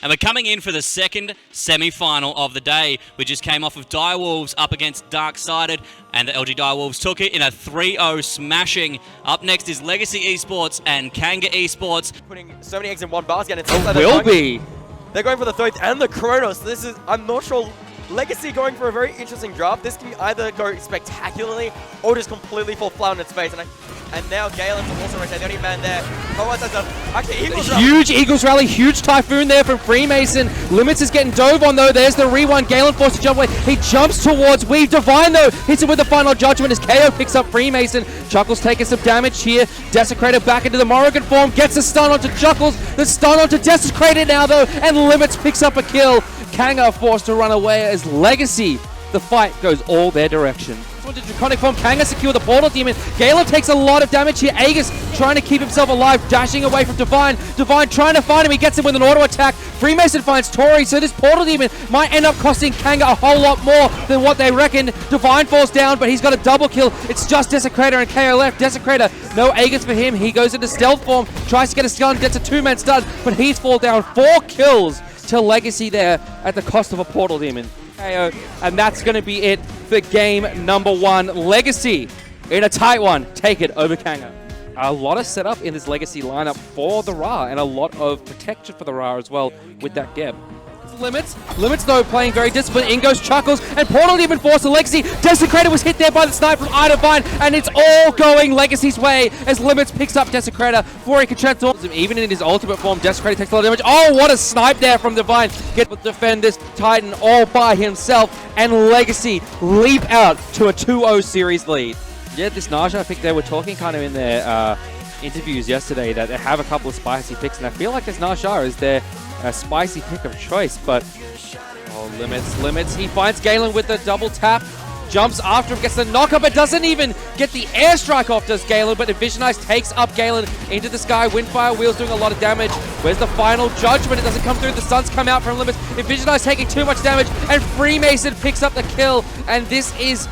And we're coming in for the second semi-final of the day. We just came off of Direwolves up against Dark-Sided, and the LG Direwolves took it in a 3-0 smashing. Up next is Legacy Esports and Kanga Esports. Putting so many eggs in one basket, and it It seems like will be. they're going for the third and the Kronos. This is, I'm not sure, Legacy going for a very interesting draft. This can either go spectacularly or just completely fall flat on its face. And now Galen's also right there, the only man there. Boaz has actually Eagles rally. Huge Eagles rally, huge Typhoon there from Freemason. Limits is getting dove on though. There's the rewind. Galen forced to jump away. He jumps towards Weave. Divine though hits it with the final judgment as KO picks up Freemason. Chuckles taking some damage here. Desecrator back into the Morrigan form. Gets a stun onto Chuckles. The stun onto Desecrator now though. And Limits picks up a kill. Kanga forced to run away as Legacy. The fight goes all their direction. Into Draconic form, Kanga secure the Portal Demon. Galen takes a lot of damage here. Aegis trying to keep himself alive, dashing away from Divine. Divine trying to find him, he gets him with an auto attack. Freemason finds Tori, so this Portal Demon might end up costing Kanga a whole lot more than what they reckoned. Divine falls down, but he's got a double kill. It's just Desecrator and KO left. Desecrator, no Aegis for him. He goes into stealth form, tries to get a stun, gets a two-man stun, but he's fall down. 4 kills to Legacy there at the cost of a Portal Demon. KO, and that's going to be it for game number 1. Legacy in a tight one, take it over Kanga. A lot of setup in this Legacy lineup for the Ra, and a lot of protection for the Ra as well with that Geb. Limits though playing very disciplined. In goes Chuckles, and Portal Demon forced the Legacy. Desecrator was hit there by the snipe from Idavine, and it's all going Legacy's way as Limits picks up Desecrator before he can transform him. Even in his ultimate form, Desecrator takes a lot of damage. Oh, what a snipe there from Divine. Get to defend this Titan all by himself, and Legacy leap out to a 2-0 series lead. Yeah, this Naja pick they were talking kind of in their interviews yesterday that they have a couple of spicy picks, and I feel like this Naja is their spicy pick of choice, but Limits. He finds Galen with the double tap, jumps after him, gets the knockup, but doesn't even get the airstrike off, does Galen, but Envisionize takes up Galen into the sky. Windfire Wheel's doing a lot of damage. Where's the final judgment? It doesn't come through. The suns come out from Limits. Envisionize taking too much damage, and Freemason picks up the kill, and this is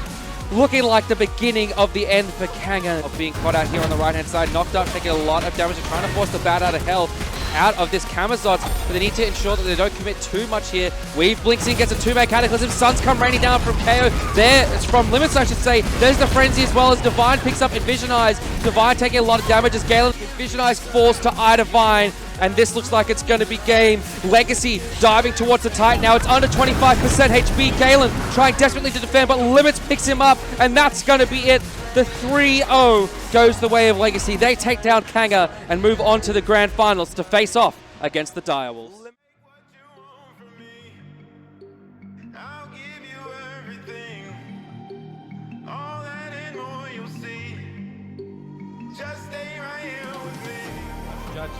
looking like the beginning of the end for Kanga. Being caught out here on the right-hand side. Knocked up, taking a lot of damage. They're trying to force the bat out of hell, out of this Camazots, but they need to ensure that they don't commit too much here. Weave blinks in, gets a 2-man Cataclysm. Suns come raining down from KO. There, it's from Limits, I should say. There's the Frenzy as well as Divine picks up Envisionize. Divine taking a lot of damage as Galen. Envisionize falls to Idavine, and this looks like it's going to be game. Legacy diving towards the Titan now. It's under 25% HP. Galen trying desperately to defend, but Limits picks him up, and that's going to be it. The 3-0 goes the way of Legacy. They take down Kanga and move on to the grand finals to face off against the Direwolves.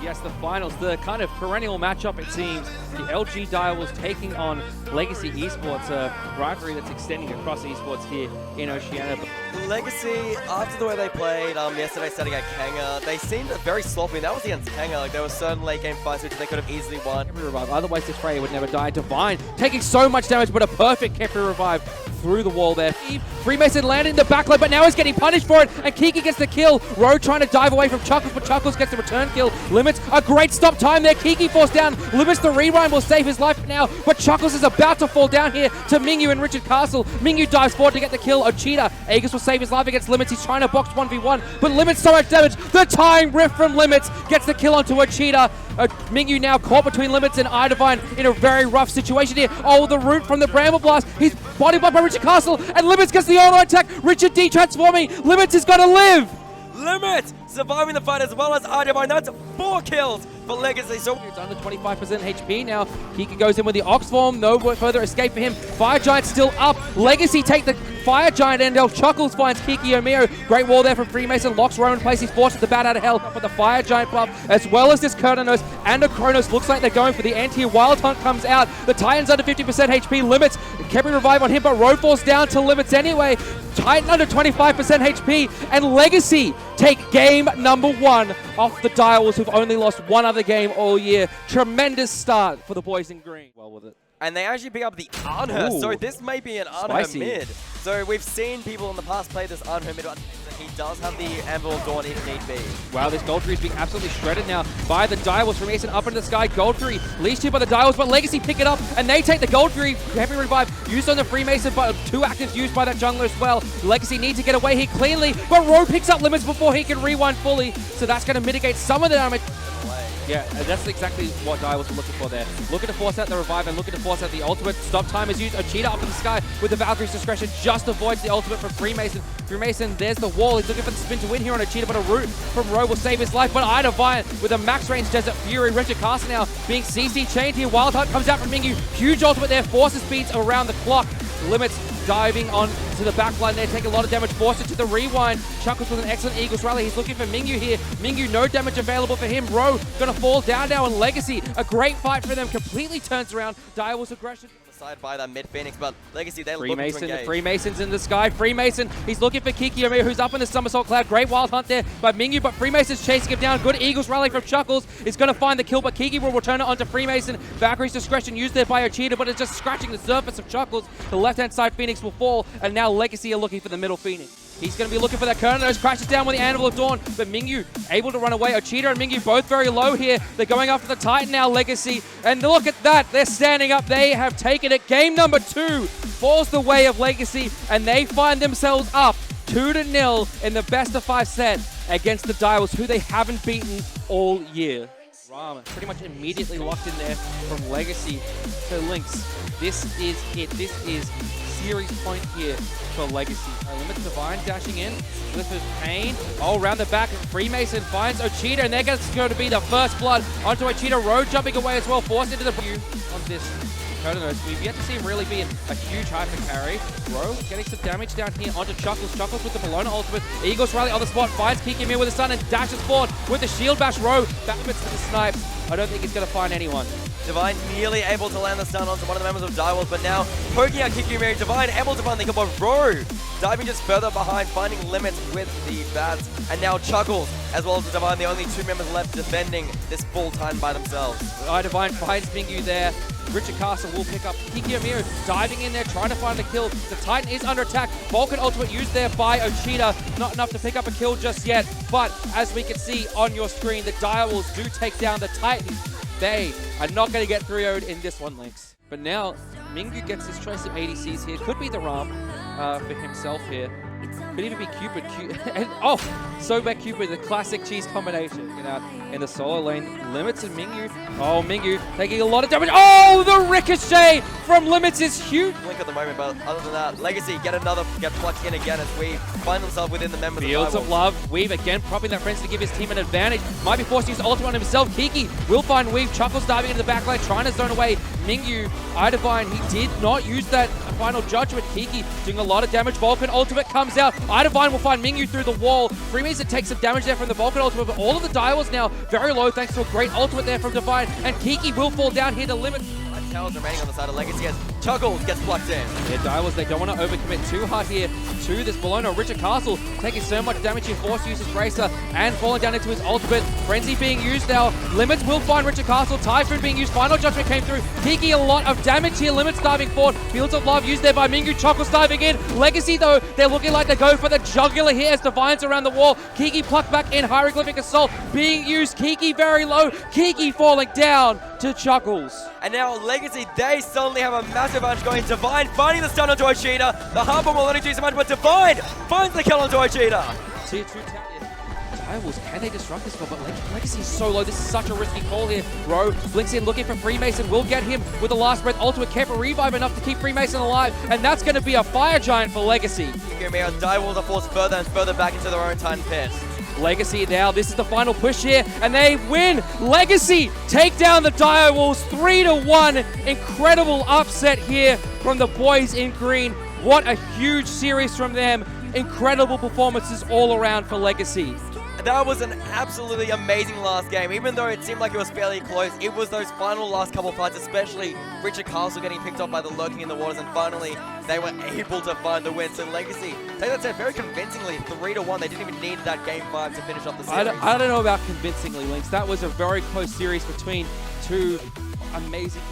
Yes, the finals, the kind of perennial matchup it seems. The LG Direwolves taking on Legacy Esports, a rivalry that's extending across esports here in Oceania. Legacy, after the way they played yesterday setting at Kanga, they seemed very sloppy. That was against Kanga. Like, there were certain late game fights which they could have easily won. Revive. Otherwise, this Freya would never die. Divine taking so much damage, but a perfect Kefri revive through the wall there. Freemason landed in the backline, but now he's getting punished for it, and Kiki gets the kill. Rowe trying to dive away from Chuckles, but Chuckles gets the return kill. Limits, a great stop time there. Kiki falls down. Limits, the rewind will save his life now, but Chuckles is about to fall down here to Mingyu and Richard Castle. Mingyu dives forward to get the kill. Ochita, Aegis will save his life against Limits. He's trying to box 1v1, but Limits so much damage. The tying rift from Limits gets the kill onto Ochita. Mingyu now caught between Limits and Idavine in a very rough situation here. Oh, the root from the Bramble Blast. He's body blocked by Richard Castle, and Limits gets the auto attack. Richard D transforming. Limits has got to live. Limits surviving the fight as well as Idavine. That's 4 kills for Legacy. So it's under 25% HP now. Kiki goes in with the Ox form. No further escape for him. Fire Giant still up. Legacy take the Fire Giant end. Chuckles finds Kiki Omiro. Great wall there from Freemason. Locks Rowe in place. He's forced the bat out of hell. But the Fire Giant buff, as well as this Kurtanos and a Kronos, looks like they're going for the anti-hero. Wild Hunt comes out. The Titan's under 50% HP. Limits. Kevin revive on him, but Rowe falls down to Limits anyway. Titan under 25% HP, and Legacy take game number 1 off the Direwolves, who've only lost one other game all year. Tremendous start for the boys in green. Well with it. And they actually pick up the Arnher, so this may be an Arnher mid. So we've seen people in the past play this Arnher mid, but he does have the Anvil Dawn if need be. Wow, this gold tree is being absolutely shredded now. by the Direwolves. Freemason up into the sky. Gold Fury leashed here by the Direwolves, but Legacy pick it up, and they take the Gold Fury. Heavy revive used on the Freemason, but 2 actives used by that jungler as well. Legacy need to get away here cleanly, but Rowe picks up Limits before he can rewind fully, so that's going to mitigate some of the damage. Yeah, that's exactly what Direwolves were looking for there. Looking to force out the revive and looking to force out the ultimate. Stop time is used. Ochita up in the sky with the Valkyrie's discretion just avoids the ultimate from Freemason. Freemason, there's the wall. He's looking for the spin to win here on Ochita, but a root from Rowe will save his life. But Idavine with a max range Desert Fury. Richard Carson now being CC chained here. Wild Hunt comes out from Mingyu. Huge ultimate there. Forces speeds around the clock. Limits diving on to the back line there, take a lot of damage, forced it to the rewind. Chuckles with an excellent Eagles rally. He's looking for Mingyu here. Mingyu, no damage available for him. Rowe gonna fall down now, and Legacy, a great fight for them, completely turns around Direwolves' aggression. Side by that mid Phoenix, but Legacy, they're looking to engage. Freemason's in the sky. Freemason, he's looking for Kiki Omir, who's up in the somersault cloud. Great wild hunt there by Mingyu, but Freemason's chasing him down. Good Eagles rally from Chuckles. Is going to find the kill, but Kiki will return it onto Freemason. Valkyrie's discretion used there by Ochita, but it's just scratching the surface of Chuckles. The left-hand side Phoenix will fall, and now Legacy are looking for the middle Phoenix. He's going to be looking for that Kernos, crashes down with the Anvil of Dawn, but Mingyu able to run away. Ochita and Mingyu both very low here. They're going after the Titan now, Legacy. And look at that, they're standing up. They have taken it. Game number 2 falls the way of Legacy, and they find themselves up 2-0 in the best of 5 set against the Direwolves, who they haven't beaten all year. Ram pretty much immediately locked in there from Legacy to Lynx. This is it. This is series point here for Legacy. Limits Divine dashing in. Clifford Payne. Oh, around the back. Freemason finds Ochita, and they're going to be the first blood onto Ochita. Road jumping away as well, forced into the view on this Kodanos. We've yet to see him really be a huge hyper carry. Rowe getting some damage down here onto Chuckles. Chuckles with the Bologna ultimate. Eagles rally on the spot. Finds Kikimir with the stun and dashes forward with the shield bash. Rowe backwards to the snipes. I don't think he's going to find anyone. Divine nearly able to land the stun onto one of the members of Direwolves, but now poking out Kikimir. Divine able to find the kill, but Rowe diving just further behind, finding Limits with the bats, and now Chuckles, as well as Divine, the only 2 members left defending this full time by themselves. Divine finds Mingyu there. Richard Castle will pick up Kiki Amir, diving in there, trying to find the kill. The Titan is under attack. Vulcan ultimate used there by Ochita. Not enough to pick up a kill just yet, but as we can see on your screen, the Direwolves do take down the Titan. They are not going to get 3-0'd in this one, Lynx. But now, Mingyu gets his choice of ADCs here. Could be the Ram for himself here. Could even be Cupid. And, oh, Sobek Cupid, the classic cheese combination. You know, in the solo lane, Limits and Mingyu. Oh, Mingyu taking a lot of damage. Oh, the ricochet from Limits is huge. Blink at the moment, but other than that, Legacy get plucked in again as we find themselves within the members Fields of Love. Weave again, propping that frenzy to give his team an advantage. Might be forced to use ultimate on himself. Kiki will find Weave. Chuckles diving into the backline, trying to zone away Mingyu. Idavine, he did not use that final judgment. Kiki doing a lot of damage. Vulcan ultimate comes out. Idavine will find Mingyu through the wall. Freemason takes some damage there from the Vulcan ultimate, but all of the Direwolves now very low thanks to a great ultimate there from Divine, and Kiki will fall down here to Limit. Towers remaining on the side of Legacy as Chuckles gets plucked in. Yeah, Direwolves, they don't want to overcommit too hard here to this Bologna. Richard Castle taking so much damage here, forced to use his Bracer and falling down into his ultimate. Frenzy being used now. Limits will find Richard Castle. Typhoon being used. Final Judgment came through. Kiki a lot of damage here. Limits diving forward. Fields of Love used there by Mingyu. Chuckles diving in. Legacy though, they're looking like they go for the jugular here as Divine's around the wall. Kiki plucked back in. Hieroglyphic Assault being used. Kiki very low. Kiki falling down to Chuckles. And now Legacy, they suddenly have a massive advantage going. Divine finding the stun onto Ochita. The Harbour will only do so much, but Divine finds the kill onto Ochita. Tier 2 Direwolves, can they disrupt this spot? But Legacy is so low. This is such a risky call here. Rowe blinks in, looking for Freemason. Will get him with the last breath. Ultimate care for revive enough to keep Freemason alive. And that's going to be a fire giant for Legacy. Direwolves are forced further and further back into their own Titan pit. Legacy now, this is the final push here, and they win. Legacy take down the Direwolves 3-1. Incredible upset here from the boys in green. What a huge series from them. Incredible performances all around for Legacy. That was an absolutely amazing last game. Even though it seemed like it was fairly close, it was those final last couple of fights, especially Richard Castle getting picked up by the Lurking in the Waters, and finally they were able to find the win. So Legacy, take that said, very convincingly, 3-1. They didn't even need that game 5 to finish off the series. I don't know about convincingly, Lynx. That was a very close series between two amazing